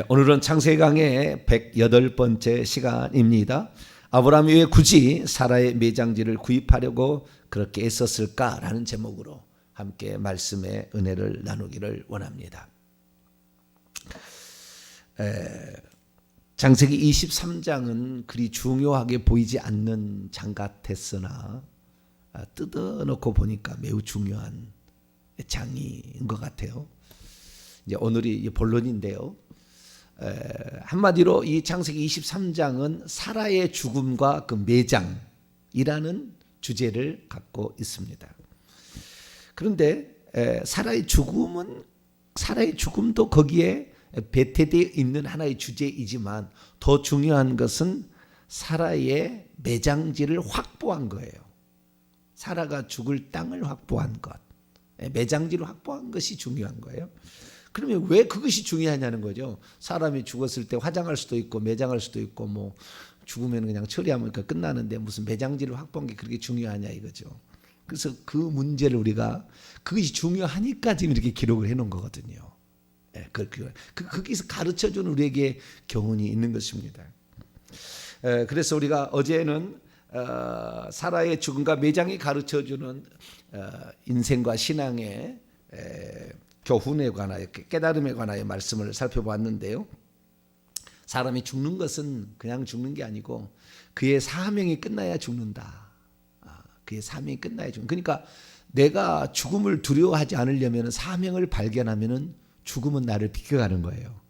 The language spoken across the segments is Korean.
오늘은 창세기 강의 108번째 시간입니다. 아브라함이 왜 굳이 사라의 매장지를 구입하려고 그렇게 애썼을까라는 제목으로 함께 말씀의 은혜를 나누기를 원합니다. 창세기 23장은 그리 중요하게 보이지 않는 장 같았으나 뜯어놓고 보니까 매우 중요한 장인 것 같아요. 이제 오늘이 본론인데요. 한마디로 이 창세기 23장은 사라의 죽음과 그 매장이라는 주제를 갖고 있습니다. 그런데 사라의 죽음도 거기에 배태되어 있는 하나의 주제이지만 더 중요한 것은 사라의 매장지를 확보한 거예요. 사라가 죽을 땅을 확보한 것, 매장지를 확보한 것이 중요한 거예요. 그러면 왜 그것이 중요하냐는 거죠. 사람이 죽었을 때 화장할 수도 있고 매장할 수도 있고 뭐 죽으면 그냥 처리하면 끝나는데 무슨 매장지를 확보한 게 그렇게 중요하냐 이거죠. 그래서 그 문제를 우리가 그것이 중요하니까 지금 이렇게 기록을 해놓은 거거든요. 거기서 가르쳐주는 우리에게 교훈이 있는 것입니다. 그래서 우리가 어제는 사라의 죽음과 매장이 가르쳐주는 인생과 신앙의 교훈에 관하여 깨달음에 관하여 말씀을 살펴봤는데요. 사람이 죽는 것은 그냥 죽는 게 아니고 그의 사명이 끝나야 죽는다. 그의 사명이 끝나야 죽는다. 그러니까 내가 죽음을 두려워하지 않으려면 사명을 발견하면 죽음은 나를 비켜가는 거예요.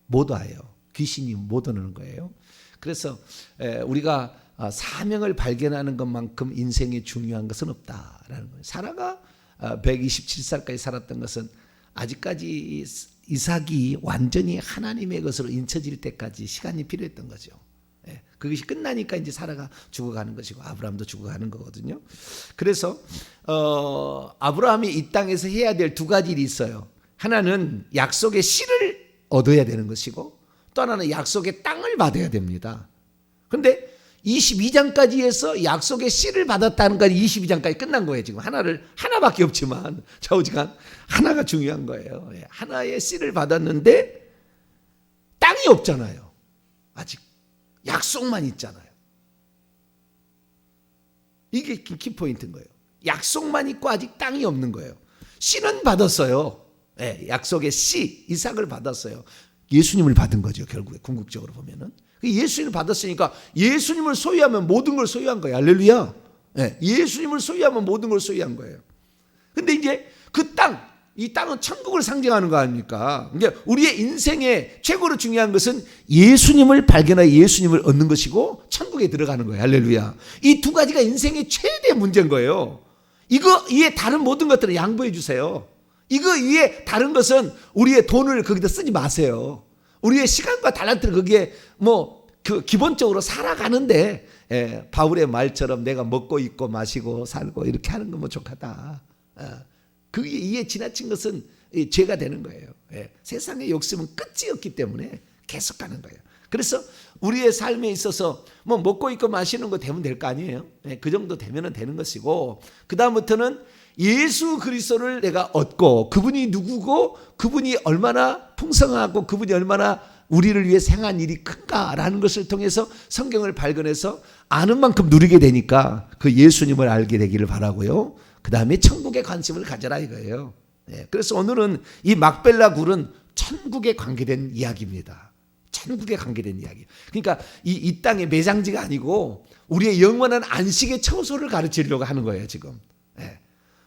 못 와요. 귀신이 못 오는 거예요. 그래서 우리가 사명을 발견하는 것만큼 인생에 중요한 것은 없다라는 거예요. 사라가 127살까지 살았던 것은 아직까지 이삭이 완전히 하나님의 것으로 인쳐질 때까지 시간이 필요했던 거죠. 그것이 끝나니까 이제 사라가 죽어가는 것이고 아브라함도 죽어가는 거거든요. 그래서 아브라함이 이 땅에서 해야 될 두 가지 일이 있어요. 하나는 약속의 씨를 얻어야 되는 것이고 또 하나는 약속의 땅을 받아야 됩니다. 그런데 22장까지 해서 약속의 씨를 받았다는 건 22장까지 끝난 거예요. 지금 하나밖에 없지만 좌우지간 하나가 중요한 거예요. 하나의 씨를 받았는데 땅이 없잖아요. 아직 약속만 있잖아요. 이게 키포인트인 거예요. 약속만 있고 아직 땅이 없는 거예요. 씨는 받았어요. 약속의 씨 이삭을 받았어요. 예수님을 받은 거죠. 결국에 궁극적으로 보면은. 예수님을 받았으니까 예수님을 소유하면 모든 걸 소유한 거예요. 할렐루야. 예수님을 소유하면 모든 걸 소유한 거예요. 근데 이제 그 땅, 이 땅은 천국을 상징하는 거 아닙니까? 그러니까 우리의 인생에 최고로 중요한 것은 예수님을 발견하여 예수님을 얻는 것이고 천국에 들어가는 거예요. 할렐루야. 이 두 가지가 인생의 최대 문제인 거예요. 이거 위에 다른 모든 것들을 양보해 주세요. 이거 위에 다른 것은 우리의 돈을 거기다 쓰지 마세요. 우리의 시간과 달란트를 거기에 기본적으로 살아가는데 바울의 말처럼 내가 먹고 입고 마시고 살고 이렇게 하는 건 좋겠다. 그게 이에 지나친 것은 죄가 되는 거예요. 세상의 욕심은 끝이 없기 때문에 계속 가는 거예요. 그래서 우리의 삶에 있어서 먹고 입고 마시는 거 되면 될 거 아니에요. 그 정도 되면 되는 것이고 그 다음부터는 예수 그리스도를 내가 얻고 그분이 누구고 그분이 얼마나 풍성하고 그분이 얼마나 우리를 위해 행한 일이 큰가라는 것을 통해서 성경을 발견해서 아는 만큼 누리게 되니까 그 예수님을 알게 되기를 바라고요. 그 다음에 천국에 관심을 가져라 이거예요. 그래서 오늘은 이 막벨라 굴은 천국에 관계된 이야기입니다. 천국에 관계된 이야기. 그러니까 이 땅의 매장지가 아니고 우리의 영원한 안식의 처소를 가르치려고 하는 거예요 지금.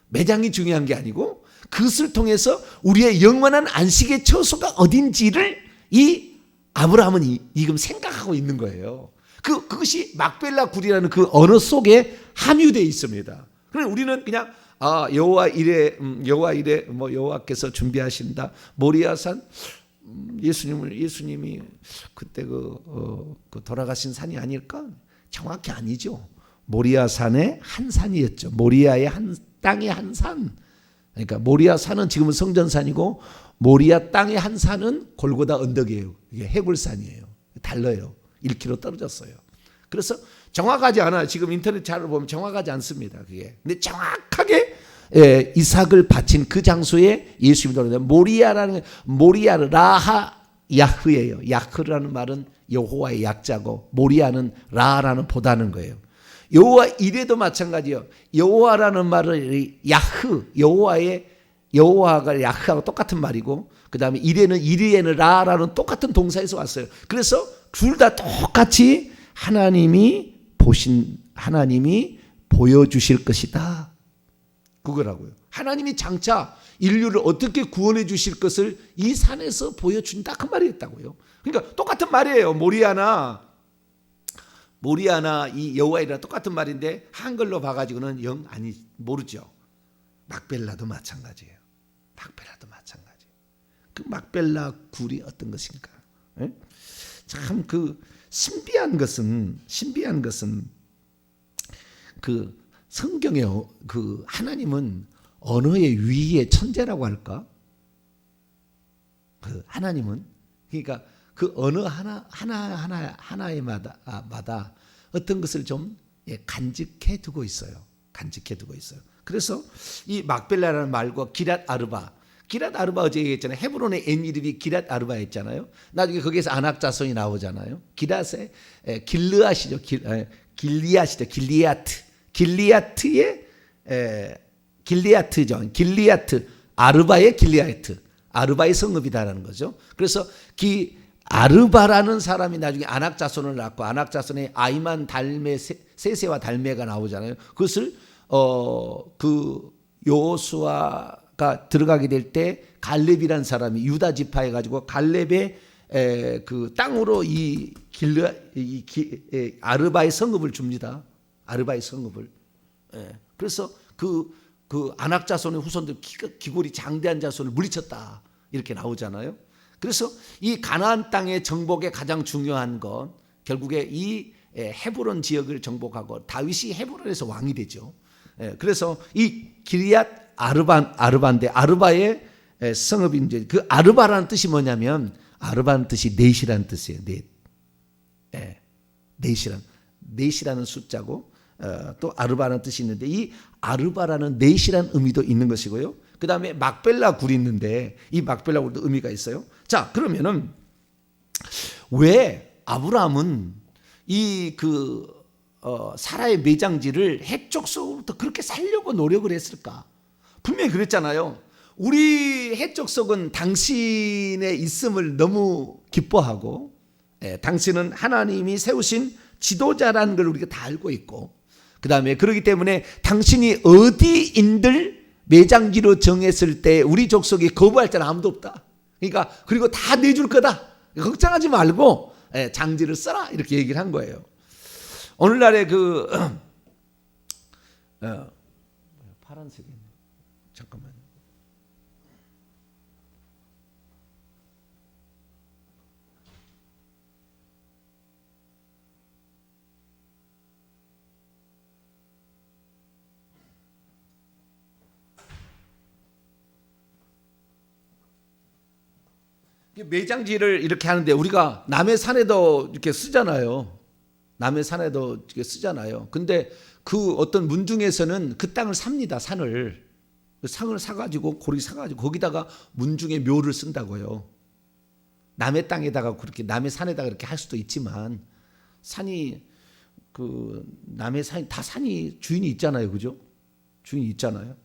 매장이 중요한 게 아니고 그것을 통해서 우리의 영원한 안식의 처소가 어딘지를 이 아브라함은 지금 생각하고 있는 거예요. 그것이 막벨라 굴이라는 그 언어 속에 함유되어 있습니다. 그래서 우리는 그냥 여호와 이레 여호와께서 준비하신다. 모리아산 예수님이 그때 그 돌아가신 산이 아닐까? 정확히 아니죠. 모리아산의 한 산이었죠. 모리아의 한 땅의 한 산. 그러니까 모리아 산은 지금은 성전산이고 모리아 땅의 한 산은 골고다 언덕이에요. 이게 해굴산이에요. 달라요. 1km 떨어졌어요. 그래서 정확하지 않아요. 지금 인터넷 자료를 보면 정확하지 않습니다. 그게. 근데 정확하게 이삭을 바친 그 장소에 예수님이 돌아다녀 모리아라는 모리아 라하 야흐예요. 야흐라는 말은 여호와의 약자고 모리아는 라라는 보다는 거예요. 여호와 이레도 마찬가지예요. 여호와라는 말은 야흐, 여호와가 야흐하고 똑같은 말이고, 그 다음에 이레는 라라는 똑같은 동사에서 왔어요. 그래서 둘 다 똑같이 하나님이 보여주실 것이다. 그거라고요. 하나님이 장차 인류를 어떻게 구원해 주실 것을 이 산에서 보여준다, 그 말이었다고요. 그러니까 똑같은 말이에요. 모리아나 이 여호와이랑 똑같은 말인데 한글로 봐가지고는 영 아니 모르죠. 막벨라도 마찬가지예요. 그 막벨라 굴이 어떤 것인가? 참 그 신비한 것은 그 성경에 그 하나님은 언어의 위의 천재라고 할까? 그 하나님은 그러니까 그 언어 하나마다 어떤 것을 좀 간직해 두고 있어요. 그래서 이 막벨라라는 말과 기랏 아르바 어제 얘기했잖아요. 헤브론의 옛 이름이 기랏 아르바였잖아요. 나중에 거기에서 아낙 자손이 나오잖아요. 기랏의 길르앗이죠. 길리아트 아르바의 길리아트, 아르바의 성읍이다라는 거죠. 그래서 아르바라는 사람이 나중에 아낙 자손을 낳고 아낙 자손의 아이만 달메 세세와 달메가 나오잖아요. 그것을 그 여호수아가 들어가게 될 때 갈렙이라는 사람이 유다 지파해 가지고 갈렙의 그 땅으로 아르바의 성읍을 줍니다. 아르바의 성읍을. 그래서 그 아낙 자손의 후손들 기골이 장대한 자손을 물리쳤다 이렇게 나오잖아요. 그래서 이 가나안 땅의 정복의 가장 중요한 건 결국에 이 헤브론 지역을 정복하고 다윗이 헤브론에서 왕이 되죠. 그래서 이 기리앗 아르바인데 아르바의 성읍이 이제 그 아르바라는 뜻이 뭐냐면 아르바는 뜻이 넷이라는 뜻이에요. 넷이라는 숫자고 또 아르바라는 뜻이 있는데 이 아르바라는 넷이라는 의미도 있는 것이고요. 그 다음에 막벨라 굴이 있는데 이 막벨라 굴도 의미가 있어요. 자, 그러면은 왜 아브라함은 사라의 매장지를 해족속부터 그렇게 살려고 노력을 했을까? 분명히 그랬잖아요. 우리 해족속은 당신의 있음을 너무 기뻐하고, 당신은 하나님이 세우신 지도자라는 걸 우리가 다 알고 있고, 그 다음에 그렇기 때문에 당신이 어디인들 매장지로 정했을 때 우리 족속이 거부할 자는 아무도 없다. 그러니까 그리고 다 내줄 거다. 걱정하지 말고 장지를 써라 이렇게 얘기를 한 거예요. 오늘날의 파란색이 잠깐만. 매장지를 이렇게 하는데 우리가 남의 산에도 이렇게 쓰잖아요. 근데 그 어떤 문중에서는 그 땅을 삽니다. 상을 사가지고 거기다가 문중의 묘를 쓴다고요. 남의 땅에다가 그렇게 남의 산에다가 그렇게 할 수도 있지만 남의 산이 다 산이 주인이 있잖아요, 그죠? 주인이 있잖아요.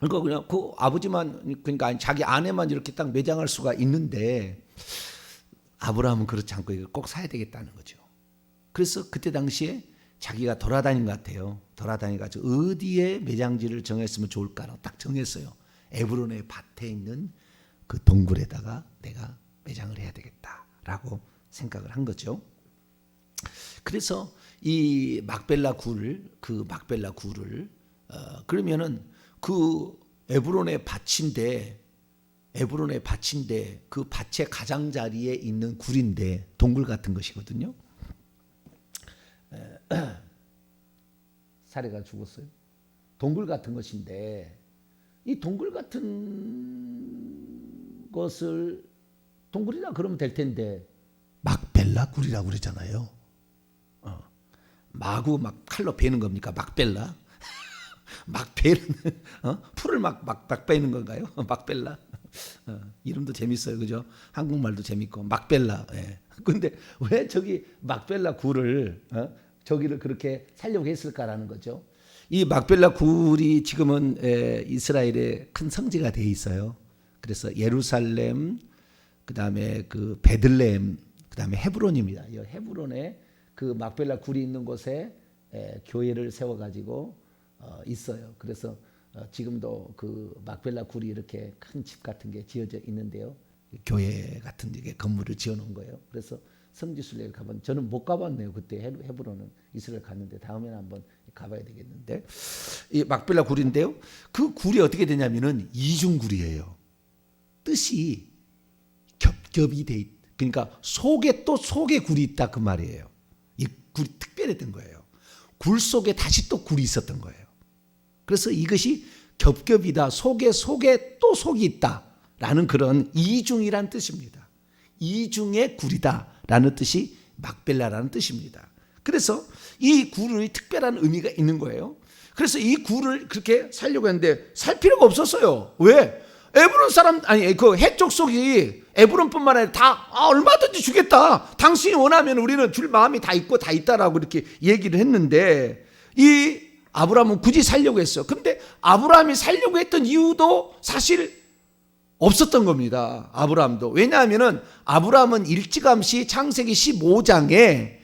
그러니까 그냥 그 아버지만 그러니까 자기 아내만 이렇게 딱 매장할 수가 있는데 아브라함은 그렇지 않고 이걸 꼭 사야 되겠다는 거죠. 그래서 그때 당시에 자기가 돌아다닌 것 같아요. 돌아다니가지고 어디에 매장지를 정했으면 좋을까라고 딱 정했어요. 에브론의 밭에 있는 그 동굴에다가 내가 매장을 해야 되겠다라고 생각을 한 거죠. 그래서 이 막벨라 굴을 그러면은 그 에브론의 밭인데 그 밭의 가장자리에 있는 굴인데 동굴 같은 것이거든요. 사례가 죽었어요. 동굴 같은 것인데 이 동굴 같은 것을 동굴이라 그러면 될 텐데 막벨라 굴이라고 그러잖아요. 마구 막 칼로 베는 겁니까? 막벨라? 막 베는 풀을 막 베는 건가요? 막벨라. 이름도 재밌어요, 그죠? 한국말도 재밌고 막벨라. 예. 근데 왜 저기 막벨라 굴을 저기를 그렇게 살려고 했을까라는 거죠. 이 막벨라 굴이 지금은 이스라엘의 큰 성지가 돼 있어요. 그래서 예루살렘, 그다음에 그 베들레헴, 그다음에 헤브론입니다. 이 헤브론에 그 막벨라 굴이 있는 곳에 교회를 세워가지고 있어요. 그래서 지금도 그 막벨라 굴이 이렇게 큰 집 같은 게 지어져 있는데요. 교회 같은 게 건물을 지어놓은 거예요. 그래서 성지순례를 가본 저는 못 가봤네요. 그때 헤브론은 이스라엘 갔는데 다음에는 한번 가봐야 되겠는데 이 막벨라 굴인데요. 그 굴이 어떻게 되냐면은 이중굴이에요. 뜻이 겹겹이 돼 있. 그러니까 속에 또 속에 굴이 있다 그 말이에요. 이 굴이 특별했던 거예요. 굴 속에 다시 또 굴이 있었던 거예요. 그래서 이것이 겹겹이다. 속에 또 속이 있다라는 그런 이중이란 뜻입니다. 이중의 굴이다라는 뜻이 막벨라라는 뜻입니다. 그래서 이 굴이 특별한 의미가 있는 거예요. 그래서 이 굴을 그렇게 살려고 했는데 살 필요가 없었어요. 왜? 에브론 사람 아니 그 해쪽 속이 에브론뿐만 아니라 다 얼마든지 주겠다. 당신이 원하면 우리는 줄 마음이 다 있고 다 있다라고 이렇게 얘기를 했는데 이 아브라함은 굳이 살려고 했어요. 근데 아브라함이 살려고 했던 이유도 사실 없었던 겁니다. 아브라함도. 왜냐하면은 아브라함은 일찌감치 창세기 15장에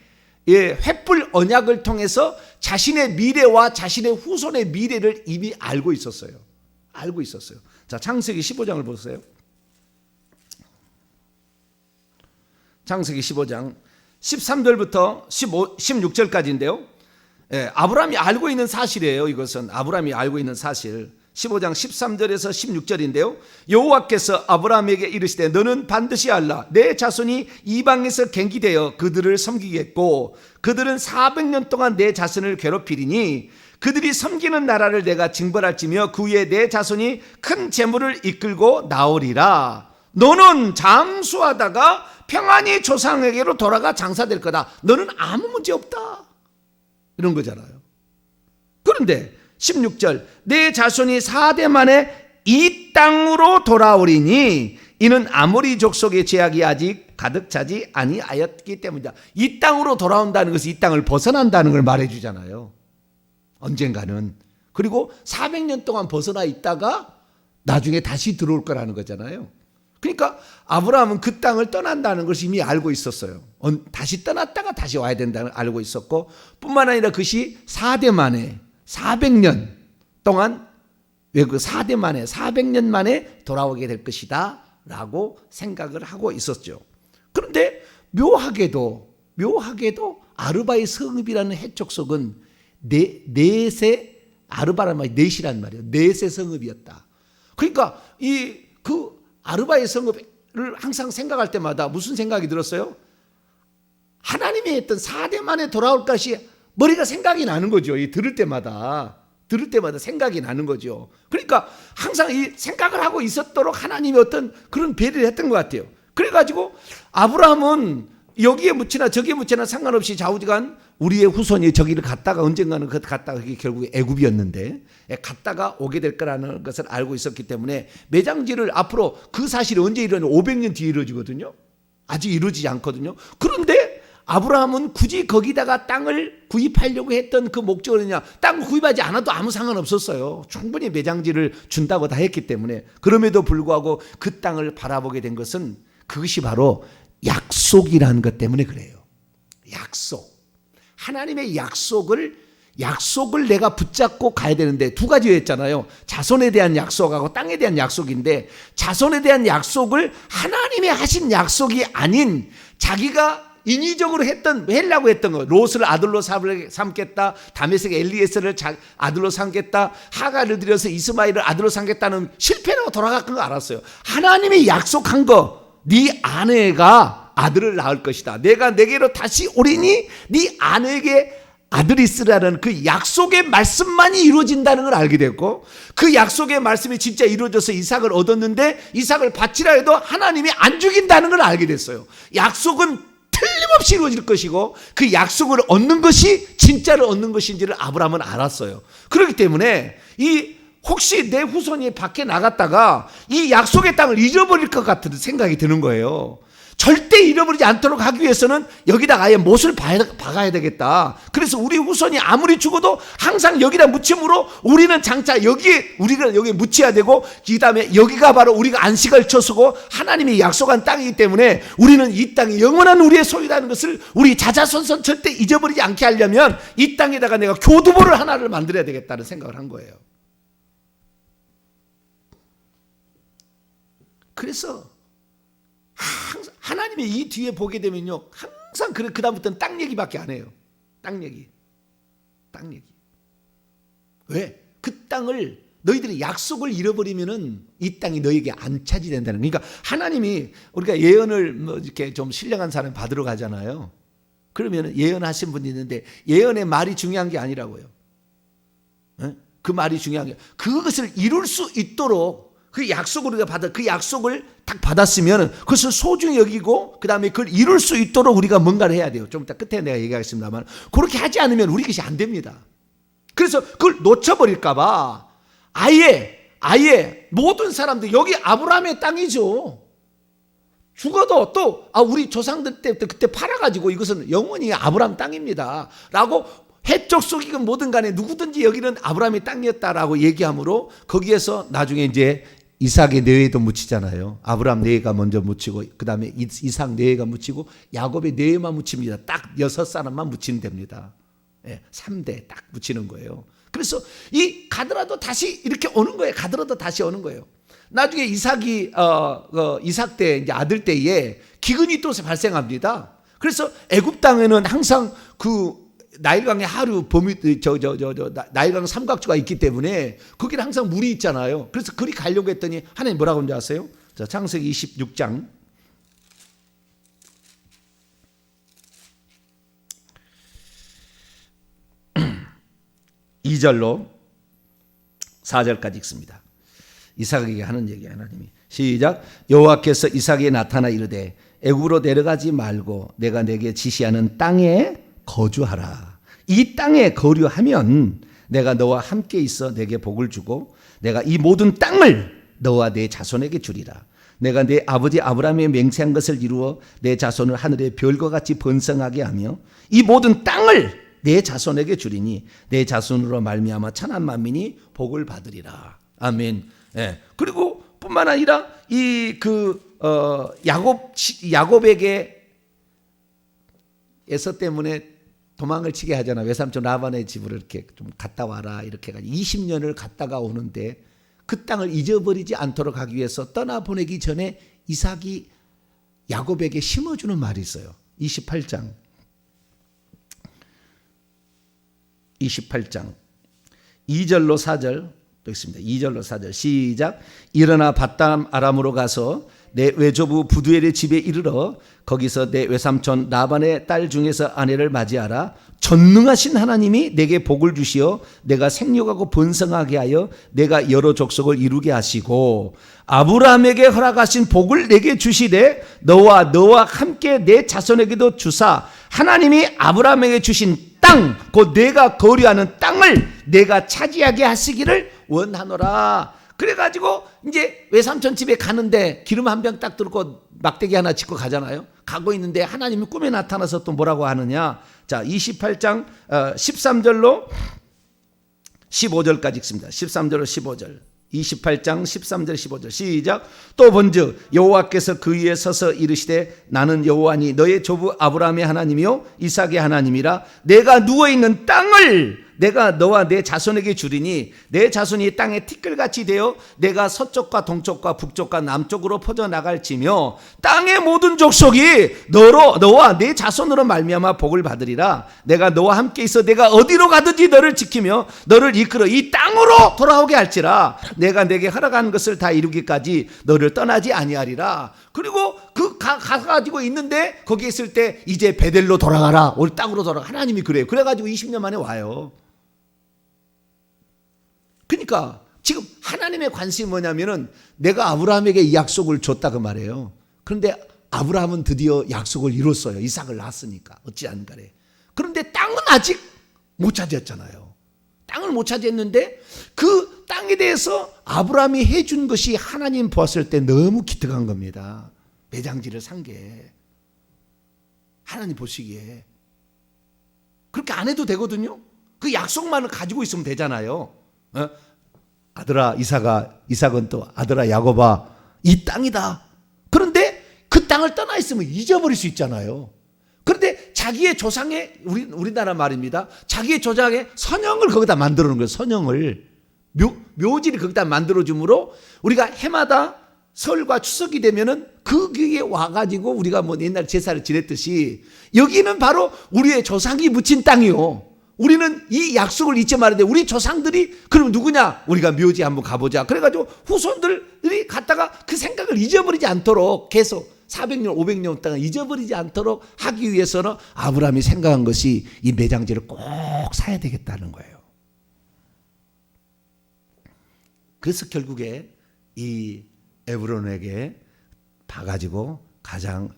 횃불 언약을 통해서 자신의 미래와 자신의 후손의 미래를 이미 알고 있었어요. 알고 있었어요. 자, 창세기 15장을 보세요. 창세기 15장 13절부터 16절까지인데요. 아브라함이 알고 있는 사실이에요. 이것은 아브라함이 알고 있는 사실. 15장 13절에서 16절인데요. 여호와께서 아브라함에게 이르시되 너는 반드시 알라. 내 자손이 이방에서 갱기되어 그들을 섬기겠고 그들은 400년 동안 내 자손을 괴롭히리니 그들이 섬기는 나라를 내가 징벌할지며 그 위에 내 자손이 큰 재물을 이끌고 나오리라. 너는 장수하다가 평안히 조상에게로 돌아가 장사될 거다. 너는 아무 문제 없다. 이런 거잖아요. 그런데 16절 내 자손이 4대 만에 이 땅으로 돌아오리니 이는 아모리 족속의 죄악이 아직 가득 차지 아니하였기 때문이다. 이 땅으로 돌아온다는 것이 이 땅을 벗어난다는 걸 말해주잖아요. 언젠가는. 그리고 400년 동안 벗어나 있다가 나중에 다시 들어올 거라는 거잖아요. 그러니까 아브라함은 그 땅을 떠난다는 것을 이미 알고 있었어요. 다시 떠났다가 다시 와야 된다는 걸 알고 있었고 뿐만 아니라 그것이 4대 만에 400년 동안 왜 그 4대 만에 400년 만에 돌아오게 될 것이다 라고 생각을 하고 있었죠. 그런데 묘하게도 아르바의 성읍이라는 해족속은 넷의 아르바란 말이 넷이란 말이에요. 넷의 성읍이었다. 그러니까 그 아르바의 성읍을 항상 생각할 때마다 무슨 생각이 들었어요? 하나님이 했던 4대 만에 돌아올 것이 머리가 생각이 나는 거죠. 들을 때마다 생각이 나는 거죠. 그러니까 항상 이 생각을 하고 있었도록 하나님이 어떤 그런 배려를 했던 것 같아요. 그래가지고 아브라함은 여기에 묻히나 저기에 묻히나 상관없이 좌우지간 우리의 후손이 저기를 갔다가 언젠가는 갔다가 그게 결국에 애굽이었는데 갔다가 오게 될 거라는 것을 알고 있었기 때문에 매장지를 앞으로 그 사실이 언제 이루어지냐 500년 뒤에 이루어지거든요. 아직 이루어지지 않거든요. 그런데 아브라함은 굳이 거기다가 땅을 구입하려고 했던 그 목적은요. 땅을 구입하지 않아도 아무 상관없었어요. 충분히 매장지를 준다고 다 했기 때문에. 그럼에도 불구하고 그 땅을 바라보게 된 것은 그것이 바로 약속이라는 것 때문에 그래요. 약속. 하나님의 약속을 내가 붙잡고 가야 되는데 두 가지였잖아요. 자손에 대한 약속하고 땅에 대한 약속인데 자손에 대한 약속을 하나님이 하신 약속이 아닌 자기가 인위적으로 하려고 했던 거. 롯을 아들로 삼겠다. 다메섹 엘리에셀을 아들로 삼겠다. 하갈을 들여서 이스마엘을 아들로 삼겠다는 실패라고 돌아갔던 거 알았어요. 하나님이 약속한 거. 네 아내가 아들을 낳을 것이다. 내가 내게로 다시 오리니 네 아내에게 아들이 있으라는 그 약속의 말씀만이 이루어진다는 걸 알게 됐고 그 약속의 말씀이 진짜 이루어져서 이삭을 얻었는데 이삭을 바치라 해도 하나님이 안 죽인다는 걸 알게 됐어요. 약속은 틀림없이 이루어질 것이고 그 약속을 얻는 것이 진짜로 얻는 것인지를 아브라함은 알았어요. 그렇기 때문에 이 혹시 내 후손이 밖에 나갔다가 이 약속의 땅을 잊어버릴 것 같은 생각이 드는 거예요. 절대 잃어버리지 않도록 하기 위해서는 여기다 아예 못을 박아야 되겠다. 그래서 우리 후손이 아무리 죽어도 항상 여기다 묻힘으로 우리는 장차 우리가 여기에 묻혀야 되고, 그 다음에 여기가 바로 우리가 안식을 처소고 하나님이 약속한 땅이기 때문에 우리는 이 땅이 영원한 우리의 소유라는 것을 우리 자자손손 절대 잊어버리지 않게 하려면 이 땅에다가 내가 교두보를 하나를 만들어야 되겠다는 생각을 한 거예요. 그래서 하나님이 이 뒤에 보게 되면요, 항상 그다음부터는 땅 얘기밖에 안 해요. 땅 얘기. 왜? 그 땅을 너희들이 약속을 잃어버리면은 이 땅이 너에게 안 차지된다는. 그러니까 하나님이 우리가 예언을 뭐 이렇게 좀 신령한 사람 받으러 가잖아요. 그러면 예언하신 분이 있는데 예언의 말이 중요한 게 아니라고요. 그 말이 중요한 게, 그것을 이룰 수 있도록 그 약속을 우리가 그 약속을 딱 받았으면 그것을 소중히 여기고 그 다음에 그걸 이룰 수 있도록 우리가 뭔가를 해야 돼요. 좀 이따 끝에 내가 얘기하겠습니다만, 그렇게 하지 않으면 우리 것이 안 됩니다. 그래서 그걸 놓쳐버릴까봐 아예 모든 사람들, 여기 아브라함의 땅이죠. 죽어도 또 우리 조상들 때부터 그때 팔아가지고 이것은 영원히 아브라함 땅입니다 라고, 해적 속이건 뭐든 간에 누구든지 여기는 아브라함의 땅이었다라고 얘기하므로 거기에서 나중에 이제 이삭의 뇌에도 묻히잖아요. 아브라함 뇌가 먼저 묻히고 그 다음에 이삭 뇌가 묻히고 야곱의 뇌에만 묻힙니다. 딱 6사람만 묻히면 됩니다. 3대 딱 묻히는 거예요. 그래서 이 가더라도 다시 이렇게 오는 거예요. 가더라도 다시 오는 거예요. 나중에 이삭이 이삭 때 이제 아들 때에 기근이 또 발생합니다. 그래서 애굽 땅에는 항상 그 나일강의 하류 나일강 삼각주가 있기 때문에 거기는 항상 물이 있잖아요. 그래서 그리 가려고 했더니 하나님 뭐라고 하는지 아세요? 자, 창세기 26장 2절로 4절까지 읽습니다. 이삭에게 하는 얘기, 하나님이 시작. 여호와께서 이삭에게 나타나 이르되 애굽으로 내려가지 말고 내가 내게 지시하는 땅에 거주하라. 이 땅에 거류하면 내가 너와 함께 있어 내게 복을 주고 내가 이 모든 땅을 너와 내 자손에게 주리라. 내가 내 아버지 아브라함의 맹세한 것을 이루어 내 자손을 하늘의 별과 같이 번성하게 하며 이 모든 땅을 내 자손에게 주리니 내 자손으로 말미암아 천한 만민이 복을 받으리라. 아멘. 그리고 뿐만 아니라 야곱에게 에서 때문에 도망을 치게 하잖아. 외삼촌 라반의 집으로 이렇게 좀 갔다 와라 이렇게 해가지고 20년을 갔다가 오는데 그 땅을 잊어버리지 않도록 하기 위해서 떠나보내기 전에 이삭이 야곱에게 심어주는 말이 있어요. 28장 2절로 4절 또 있습니다. 2절로 4절 시작. 일어나 밧담 아람으로 가서 내 외조부 부두엘의 집에 이르러 거기서 내 외삼촌 라반의 딸 중에서 아내를 맞이하라. 전능하신 하나님이 내게 복을 주시어 내가 생육하고 번성하게 하여 내가 여러 족속을 이루게 하시고 아브라함에게 허락하신 복을 내게 주시되 너와 함께 내 자손에게도 주사 하나님이 아브라함에게 주신 땅, 곧 내가 거류하는 땅을 내가 차지하게 하시기를 원하노라. 그래가지고 이제 외삼촌 집에 가는데 기름 한 병 딱 들고 막대기 하나 짚고 가잖아요. 가고 있는데 하나님이 꿈에 나타나서 또 뭐라고 하느냐. 자, 28장 13절로 15절까지 읽습니다. 13절로 15절. 28장 13절 15절 시작. 또 본즉 여호와께서 그 위에 서서 이르시되 나는 여호와니 너의 조부 아브라함의 하나님이요 이삭의 하나님이라. 내가 누워있는 땅을 내가 너와 내 자손에게 주리니 내 자손이 땅에 티끌같이 되어 내가 서쪽과 동쪽과 북쪽과 남쪽으로 퍼져나갈지며 땅의 모든 족속이 너와 내 자손으로 말미암아 복을 받으리라. 내가 너와 함께 있어 내가 어디로 가든지 너를 지키며 너를 이끌어 이 땅으로 돌아오게 할지라. 내가 내게 허락한 것을 다 이루기까지 너를 떠나지 아니하리라. 그리고 가가지고 있는데 거기 있을 때 이제 베델로 돌아가라. 올 땅으로 돌아가. 하나님이 그래요. 그래가지고 20년 만에 와요. 그러니까 지금 하나님의 관심이 뭐냐면은 내가 아브라함에게 이 약속을 줬다고 말해요. 그런데 아브라함은 드디어 약속을 이뤘어요. 이삭을 낳았으니까 어찌 안 가래. 그런데 땅은 아직 못 차지했잖아요. 땅을 못 차지했는데 그 땅 땅에 대해서 아브라함이 해준 것이 하나님 보았을 때 너무 기특한 겁니다. 매장지를 산 게 하나님 보시기에 그렇게 안 해도 되거든요. 그 약속만을 가지고 있으면 되잖아요. 아들아 이삭은 또 아들아 야곱아 이 땅이다. 그런데 그 땅을 떠나 있으면 잊어버릴 수 있잖아요. 그런데 자기의 조상의 우리나라 말입니다. 자기의 조상의 선영을 거기다 만들어 놓은 거예요. 선영을 묘지를 거기다 만들어 주므로 우리가 해마다 설과 추석이 되면은 거기에 와가지고 우리가 뭐 옛날 제사를 지냈듯이 여기는 바로 우리의 조상이 묻힌 땅이요. 우리는 이 약속을 잊지 말아야 돼. 우리 조상들이 그럼 누구냐? 우리가 묘지 한번 가보자. 그래가지고 후손들이 갔다가 그 생각을 잊어버리지 않도록 계속 400년 500년 동안 잊어버리지 않도록 하기 위해서는 아브라함이 생각한 것이 이 매장지를 꼭 사야 되겠다는 거예요. 그래서 결국에 이 에브론에게 봐가지고 가장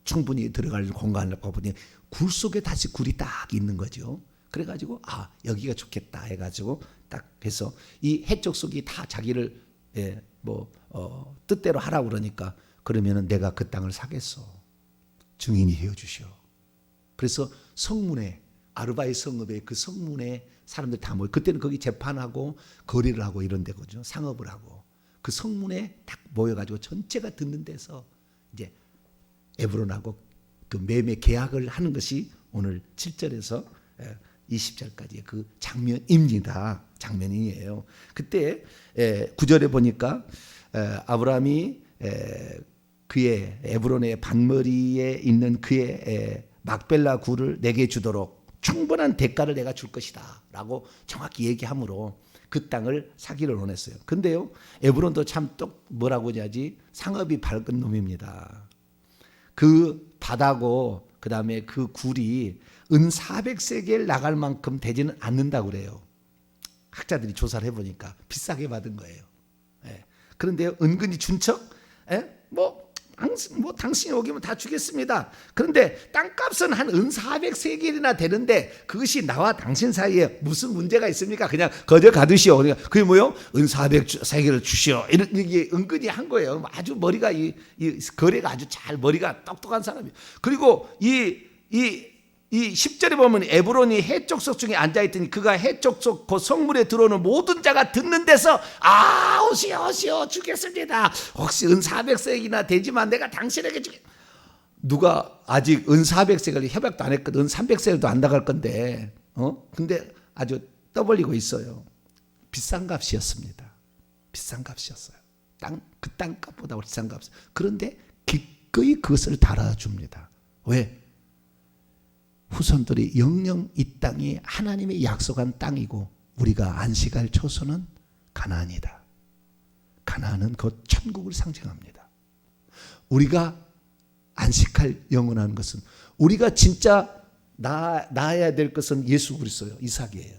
충분히 들어갈 공간을 보니 굴 속에 다시 굴이 딱 있는 거죠. 그래가지고 여기가 좋겠다 해가지고 딱 해서 이 해적 속이 다 자기를 뜻대로 하라고 그러니까 그러면은 내가 그 땅을 사겠어. 증인이 되어 주시오. 그래서 성문에 아르바의 성읍에 그 성문에 사람들 다 모여. 그때는 거기 재판하고 거래를 하고 이런 데거든요. 상업을 하고 그 성문에 딱 모여가지고 전체가 듣는 데서 이제 에브론하고 그 매매 계약을 하는 것이 오늘 7절에서 20절까지의 그 장면입니다. 장면이에요. 그때 9절에 보니까 아브라함이 그의 에브론의 반머리에 있는 그의 막벨라 굴을 내게 주도록 충분한 대가를 내가 줄 것이다 라고 정확히 얘기하므로 그 땅을 사기를 원했어요. 근데요 에브론도 참 또 뭐라고 하지 상업이 밝은 놈입니다. 그 바다고 그 다음에 그 굴이 은 400세겔 나갈 만큼 되지는 않는다고 그래요. 학자들이 조사를 해보니까 비싸게 받은 거예요. 그런데 은근히 준 척? 당신이 오기면 다 주겠습니다. 그런데 땅값은 한 은 400세겔이나 되는데 그것이 나와 당신 사이에 무슨 문제가 있습니까? 그냥 거저 가두시오. 그러니까 그게 뭐요? 은 400세겔을 주시오. 이런 얘기 은근히 한 거예요. 아주 머리가 이 거래가 아주 잘 머리가 똑똑한 사람이에요. 그리고 이 10절에 보면 에브론이 해족속 중에 앉아있더니 그가 해족속 그 성문에 들어오는 모든 자가 듣는 데서 오시오 주겠습니다. 혹시 은 400세겔이나 되지만 내가 당신에게 주겠. 누가 아직 은 400세겔 협약도 안 했거든. 은 300세겔도 안 나갈 건데 근데 아주 떠벌리고 있어요. 비싼 값이었습니다. 비싼 값이었어요. 그 땅값보다 비싼 값. 그런데 기꺼이 그것을 달아줍니다. 왜? 후손들이 영영 이 땅이 하나님의 약속한 땅이고 우리가 안식할 초소는 가나안이다. 가나안은 곧 천국을 상징합니다. 우리가 안식할 영원한 것은 우리가 진짜 낳아야 될 것은 예수 그리스도예요. 이삭이에요.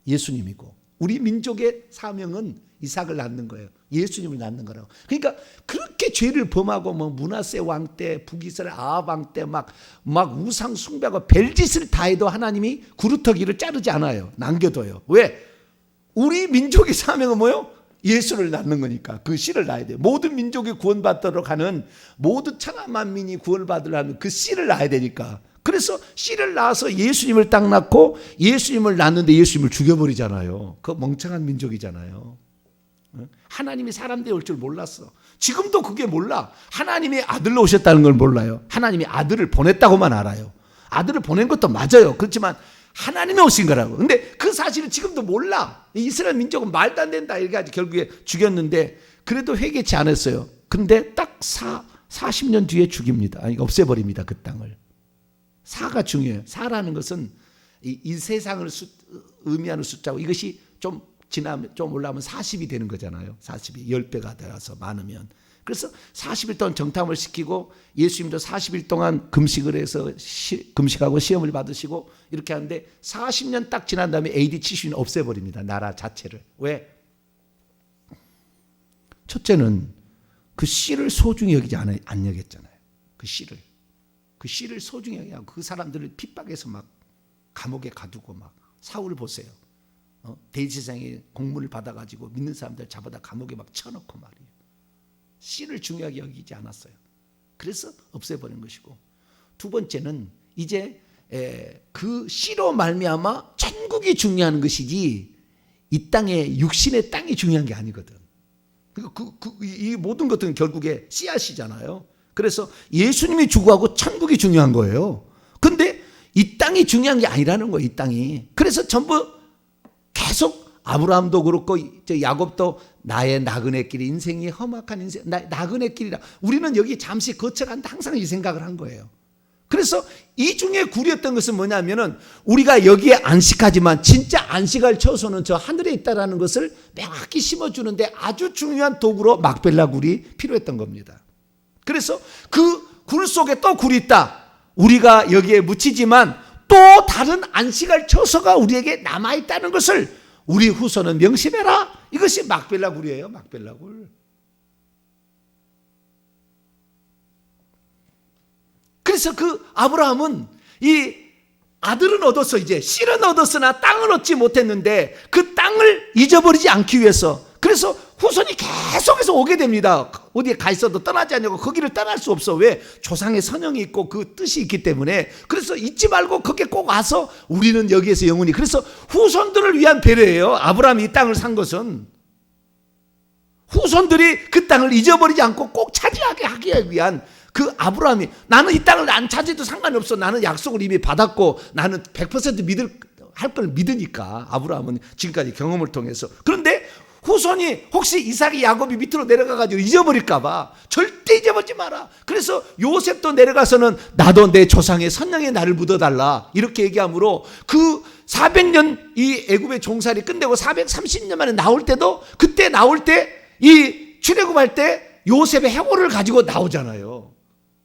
예수님이고 우리 민족의 사명은 이삭을 낳는 거예요. 예수님을 낳는 거라고. 그러니까 그렇게 죄를 범하고 므낫세 왕 때 북이스라엘 아합 왕 때 막 우상 숭배하고 별짓을 다 해도 하나님이 구루터기를 자르지 않아요. 남겨둬요. 왜? 우리 민족의 사명은 뭐예요? 예수를 낳는 거니까 그 씨를 낳아야 돼요. 모든 민족이 구원받도록 하는 모든 천하 만민이 구원받으려면 그 씨를 낳아야 되니까. 그래서 씨를 낳아서 예수님을 딱 낳고 예수님을 낳는데 예수님을 죽여버리잖아요. 그 멍청한 민족이잖아요. 하나님이 사람 되어 올 줄 몰랐어. 지금도 그게 몰라. 하나님이 아들로 오셨다는 걸 몰라요. 하나님이 아들을 보냈다고만 알아요. 아들을 보낸 것도 맞아요. 그렇지만 하나님이 오신 거라고. 근데 그 사실을 지금도 몰라. 이스라엘 민족은 말도 안 된다 이렇게 해서 결국에 죽였는데 그래도 회개치 않았어요. 근데 딱 40년 뒤에 죽입니다. 아니 없애버립니다. 그 땅을. 사가 중요해요. 사라는 것은 이 세상을 의미하는 숫자고 이것이 좀 지나면 좀 올라오면 40이 되는 거잖아요. 40이 10배가 되어서 많으면. 그래서 40일 동안 정탐을 시키고 예수님도 40일 동안 금식을 해서 금식하고 시험을 받으시고 이렇게 하는데 40년 딱 지난 다음에 AD 70년 없애버립니다. 나라 자체를. 왜? 첫째는 그 씨를 소중히 여기지 안 여겼잖아요. 그 씨를 소중히 여기고 그 사람들을 핍박해서 막 감옥에 가두고 막 사울 보세요. 대제사장의 공문을 받아가지고 믿는 사람들 잡아다 감옥에 막 쳐넣고 말이에요. 씨를 중요하게 여기지 않았어요. 그래서 없애버린 것이고, 두 번째는 이제 그 씨로 말미암아 천국이 중요한 것이지 이 땅의 육신의 땅이 중요한 게 아니거든. 이 모든 것들은 결국에 씨앗이잖아요. 그래서 예수님이 죽어가고 천국이 중요한 거예요. 근데 이 땅이 중요한 게 아니라는 거예요. 이 땅이. 그래서 전부 계속 아브라함도 그렇고 야곱도 나의 나그네 길, 인생이 험악한 인생, 나그네 길이라. 우리는 여기 잠시 거쳐간다 항상 이 생각을 한 거예요. 그래서 이 중에 구렸던 것은 뭐냐면은 우리가 여기에 안식하지만 진짜 안식할 처소는 저 하늘에 있다라는 것을 명확히 심어주는데 아주 중요한 도구로 막벨라 굴이 필요했던 겁니다. 그래서 그 굴 속에 또 굴이 있다. 우리가 여기에 묻히지만 또 다른 안식할 처소가 우리에게 남아있다는 것을 우리 후손은 명심해라. 이것이 막벨라 굴이에요. 막벨라 굴. 그래서 그 아브라함은 이 아들은 얻었어. 이제 씨는 얻었으나 땅을 얻지 못했는데 그 땅을 잊어버리지 않기 위해서, 그래서 후손이 계속해서 오게 됩니다. 어디에 가 있어도 떠나지 않냐고. 거기를 떠날 수 없어. 왜? 조상의 선형이 있고 그 뜻이 있기 때문에. 그래서 잊지 말고 거기에 꼭 와서 우리는 여기에서 영원히. 그래서 후손들을 위한 배려예요. 아브라함이 이 땅을 산 것은 후손들이 그 땅을 잊어버리지 않고 꼭 차지하게 하기 위한, 그 아브라함이 나는 이 땅을 안 차지해도 상관이 없어. 나는 약속을 이미 받았고 나는 100% 할 걸 믿으니까. 아브라함은 지금까지 경험을 통해서. 그런데 후손이 혹시 이삭이 야곱이 밑으로 내려가가지고 잊어버릴까봐 절대 잊어버리지 마라. 그래서 요셉도 내려가서는 나도 내 조상의 선양에 나를 묻어달라 이렇게 얘기하므로 그 400년 이 애굽의 종살이 끝내고 430년 만에 나올 때도, 그때 나올 때 이 출애굽할 때 요셉의 해골을 가지고 나오잖아요.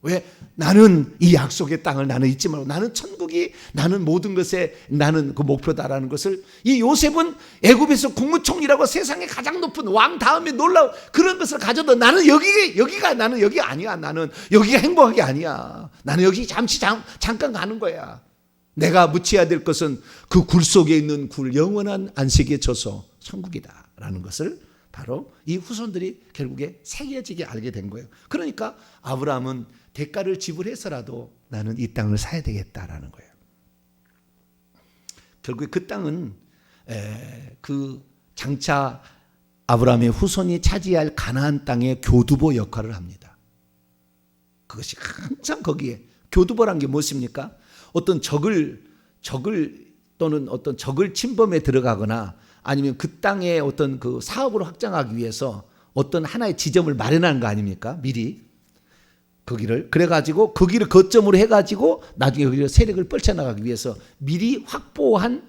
왜? 나는 이 약속의 땅을 나는 잊지 말고 나는 천국이 나는 모든 것에 나는 그 목표다라는 것을, 이 요셉은 애굽에서 국무총리라고 세상에 가장 높은 왕 다음에 놀라운 그런 것을 가져도 나는 여기가 나는 여기 아니야. 나는 여기가 행복한 게 아니야. 나는 여기 잠깐 가는 거야. 내가 묻혀야 될 것은 그 굴 속에 있는 굴, 영원한 안식의 처소 천국이다라는 것을 바로 이 후손들이 결국에 새겨지게 알게 된 거예요. 그러니까 아브라함은 대가를 지불해서라도 나는 이 땅을 사야 되겠다라는 거예요. 결국에 그 땅은 그 장차 아브라함의 후손이 차지할 가나안 땅의 교두보 역할을 합니다. 그것이 항상 거기에, 교두보란 게 무엇입니까? 어떤 적을 또는 어떤 적을 침범에 들어가거나 아니면 그 땅의 어떤 그 사업을 확장하기 위해서 어떤 하나의 지점을 마련하는 거 아닙니까? 미리 거기를, 그래가지고 거기를 거점으로 해가지고 나중에 거기를 세력을 펼쳐나가기 위해서 미리 확보한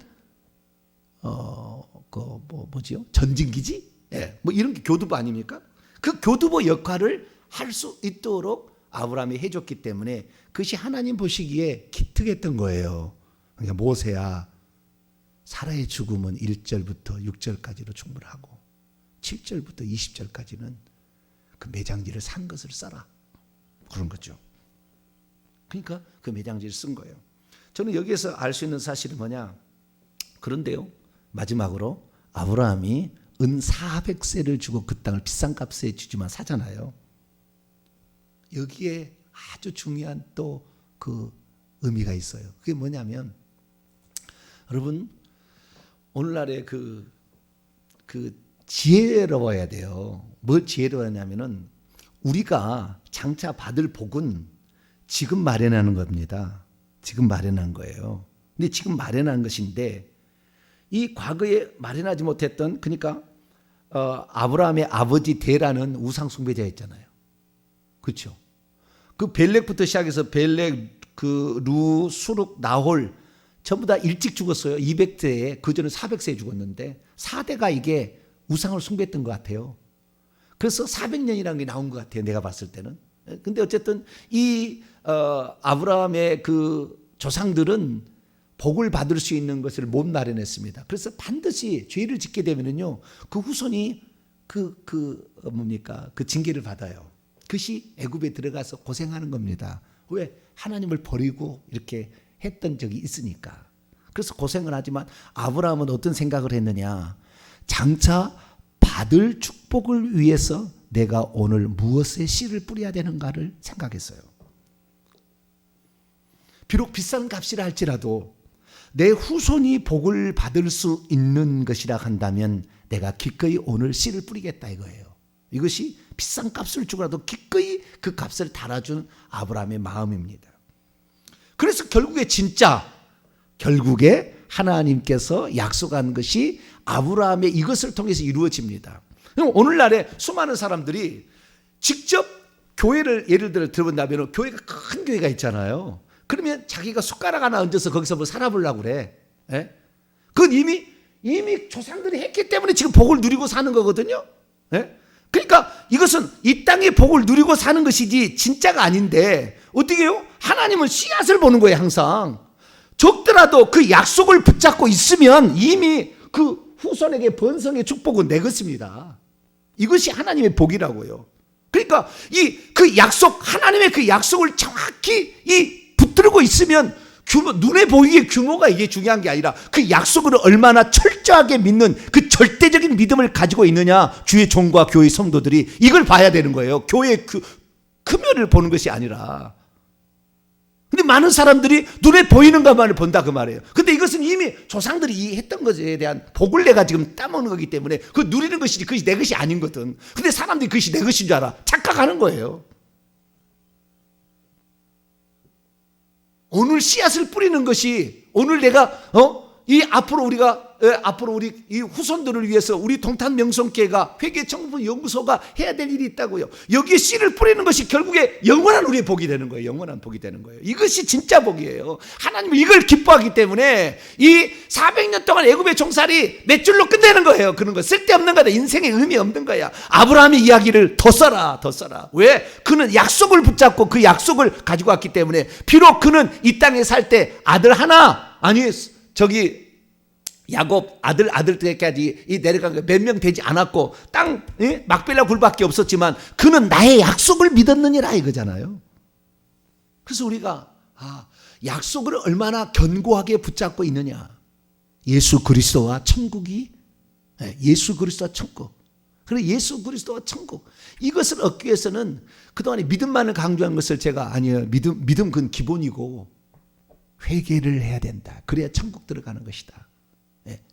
뭐지요? 전진기지? 예, 뭐 이런 게 교두보 아닙니까? 그 교두보 역할을 할 수 있도록 아브라함이 해줬기 때문에 그것이 하나님 보시기에 기특했던 거예요. 그러니까 모세야, 사라의 죽음은 1절부터 6절까지로 충분하고 7절부터 20절까지는 그 매장지를 산 것을 써라. 그런 거죠. 그러니까 그 매장지를 쓴 거예요. 저는 여기에서 알 수 있는 사실은 뭐냐? 그런데요, 마지막으로 아브라함이 은 400세를 주고 그 땅을 비싼 값에 주지만 사잖아요. 여기에 아주 중요한 또 그 의미가 있어요. 그게 뭐냐면, 여러분 오늘날의 그 지혜로워야 돼요. 뭘 지혜로워냐면은 우리가 장차 받을 복은 지금 마련하는 겁니다. 지금 마련한 거예요. 근데 지금 마련한 것인데 이 과거에 마련하지 못했던, 그러니까 아브라함의 아버지 데라는 우상 숭배자였잖아요. 그렇죠? 그 벨렉부터 시작해서 벨렉, 그 루, 수룩, 나홀 전부 다 일찍 죽었어요. 200세에, 그전에 400세에 죽었는데 4대가 이게 우상을 숭배했던 것 같아요. 그래서 400년이라는 게 나온 것 같아요. 내가 봤을 때는. 근데 어쨌든 이 아브라함의 그 조상들은 복을 받을 수 있는 것을 못 마련했습니다. 그래서 반드시 죄를 짓게 되면은요, 그 후손이 그 징계를 받아요. 그것이 애굽에 들어가서 고생하는 겁니다. 왜? 하나님을 버리고 이렇게 했던 적이 있으니까. 그래서 고생을 하지만 아브라함은 어떤 생각을 했느냐? 장차 받을 축복을 위해서 내가 오늘 무엇에 씨를 뿌려야 되는가를 생각했어요. 비록 비싼 값이라 할지라도 내 후손이 복을 받을 수 있는 것이라 한다면 내가 기꺼이 오늘 씨를 뿌리겠다 이거예요. 이것이 비싼 값을 주고라도 기꺼이 그 값을 달아준 아브라함의 마음입니다. 그래서 결국에 하나님께서 약속한 것이 아브라함의 이것을 통해서 이루어집니다. 오늘날에 수많은 사람들이 직접 교회를 예를 들어 들어본다면 교회가 큰 교회가 있잖아요. 그러면 자기가 숟가락 하나 얹어서 거기서 뭐 살아보려고 그래. 예? 그건 이미 조상들이 했기 때문에 지금 복을 누리고 사는 거거든요. 예? 그러니까 이것은 이 땅의 복을 누리고 사는 것이지 진짜가 아닌데 어떻게 해요? 하나님은 씨앗을 보는 거예요. 항상 적더라도 그 약속을 붙잡고 있으면 이미 그 후손에게 번성의 축복은 내 것입니다. 이것이 하나님의 복이라고요. 그러니까 그 약속, 하나님의 그 약속을 정확히 붙들고 있으면 눈에 보이게 규모가 이게 중요한 게 아니라 그 약속을 얼마나 철저하게 믿는 그 절대적인 믿음을 가지고 있느냐, 주의 종과 교회 성도들이 이걸 봐야 되는 거예요. 교회의 크면을 보는 것이 아니라. 근데 많은 사람들이 눈에 보이는 것만을 본다 그 말이에요. 근데 이것은 이미 조상들이 했던 것에 대한 복을 내가 지금 따먹는 거기 때문에 그 누리는 것이지 그것이 내 것이 아닌 거든. 근데 사람들이 그것이 내 것인 줄 알아. 착각하는 거예요. 오늘 씨앗을 뿌리는 것이 오늘 내가 앞으로 우리 이 후손들을 위해서 우리 동탄 명성교회가 회개청분 연구소가 해야 될 일이 있다고요. 여기에 씨를 뿌리는 것이 결국에 영원한 우리의 복이 되는 거예요. 영원한 복이 되는 거예요. 이것이 진짜 복이에요. 하나님은 이걸 기뻐하기 때문에 이 400년 동안 애굽의 종살이 몇 줄로 끝내는 거예요. 그런 거 쓸데없는 거다. 인생에 의미 없는 거야. 아브라함의 이야기를 더 써라. 왜? 그는 약속을 붙잡고 그 약속을 가지고 왔기 때문에 비록 그는 이 땅에 살 때 아들 하나 야곱 아들 때까지 내려간 거 몇 명 되지 않았고 땅 막벨라 굴밖에 없었지만 그는 나의 약속을 믿었느니라 이거잖아요. 그래서 우리가 약속을 얼마나 견고하게 붙잡고 있느냐. 예수 그리스도와 천국이 예수 그리스도와 천국. 그래 예수 그리스도와 천국. 이것을 얻기 위해서는 그동안에 믿음만을 강조한 것을 제가 아니요. 믿음 그건 기본이고 회개를 해야 된다. 그래야 천국 들어가는 것이다.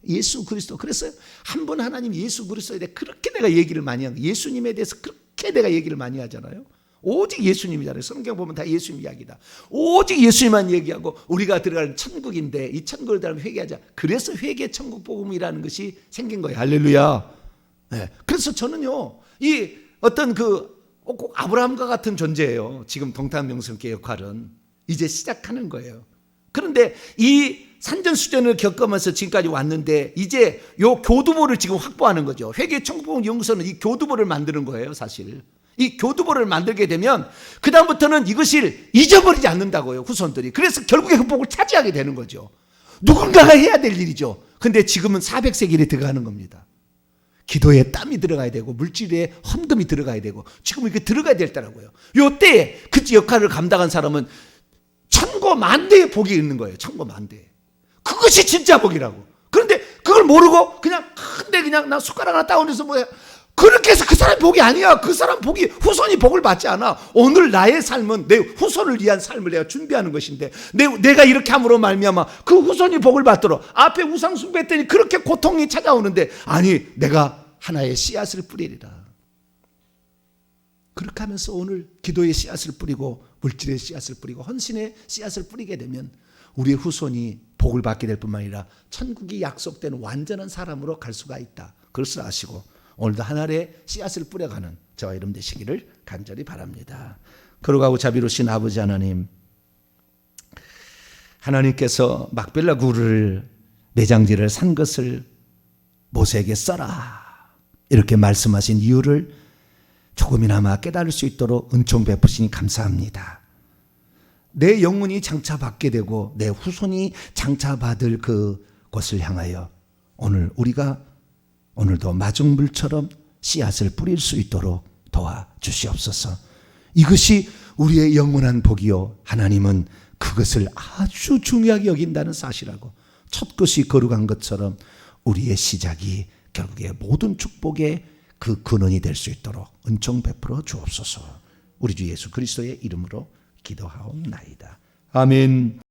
예수 그리스도. 그래서 한 분 하나님 예수 그리스도에 대해 그렇게 내가 얘기를 많이 하고 예수님에 대해서 그렇게 내가 얘기를 많이 하잖아요. 오직 예수님이잖아요. 성경 보면 다 예수님 이야기다. 오직 예수님만 얘기하고 우리가 들어갈 천국인데 이 천국을 들어가면 회개하자. 그래서 회개 천국 복음이라는 것이 생긴 거예요. 할렐루야. 그래서 저는요 이 어떤 꼭 아브라함과 같은 존재예요. 지금 동탄 명성교회 역할은 이제 시작하는 거예요. 그런데 이 산전수전을 겪으면서 지금까지 왔는데 이제 요 교두보를 지금 확보하는 거죠. 회계청구연구소는 이 교두보를 만드는 거예요. 사실 이 교두보를 만들게 되면 그 다음부터는 이것을 잊어버리지 않는다고요. 후손들이. 그래서 결국에 그 복을 차지하게 되는 거죠. 누군가가 해야 될 일이죠. 근데 지금은 400세길이 들어가는 겁니다. 기도에 땀이 들어가야 되고 물질에 헌금이 들어가야 되고 지금 이렇게 들어가야 될 때라고요. 요때 그 역할을 감당한 사람은 천고만대의 복이 있는 거예요. 천고만대. 그것이 진짜 복이라고. 그런데 그걸 모르고 그냥 나 숟가락 하나 따오면서 뭐야. 그렇게 해서 그 사람 복이 아니야. 그 사람 복이 후손이 복을 받지 않아. 오늘 나의 삶은 내 후손을 위한 삶을 내가 준비하는 것인데 내가 이렇게 함으로 말미암아 그 후손이 복을 받도록 앞에 우상 숭배했더니 그렇게 고통이 찾아오는데 아니 내가 하나의 씨앗을 뿌리리라. 그렇게 하면서 오늘 기도의 씨앗을 뿌리고 물질의 씨앗을 뿌리고 헌신의 씨앗을 뿌리게 되면 우리의 후손이 복을 받게 될 뿐만 아니라 천국이 약속된 완전한 사람으로 갈 수가 있다. 그것을 아시고 오늘도 하나의 씨앗을 뿌려가는 저와 여러분 되시기를 간절히 바랍니다. 거룩하고 자비로우신 아버지 하나님, 하나님께서 막벨라 굴을 내장지를 산 것을 모세에게 써라 이렇게 말씀하신 이유를 조금이나마 깨달을 수 있도록 은총 베푸시니 감사합니다. 내 영혼이 장차받게 되고 내 후손이 장차받을 그곳을 향하여 오늘 우리가 오늘도 마중물처럼 씨앗을 뿌릴 수 있도록 도와주시옵소서. 이것이 우리의 영원한 복이요 하나님은 그것을 아주 중요하게 여긴다는 사실하고 첫 것이 거룩한 것처럼 우리의 시작이 결국에 모든 축복의 그 근원이 될 수 있도록 은총 베풀어 주옵소서. 우리 주 예수 그리스도의 이름으로 기도하옵나이다. 아멘.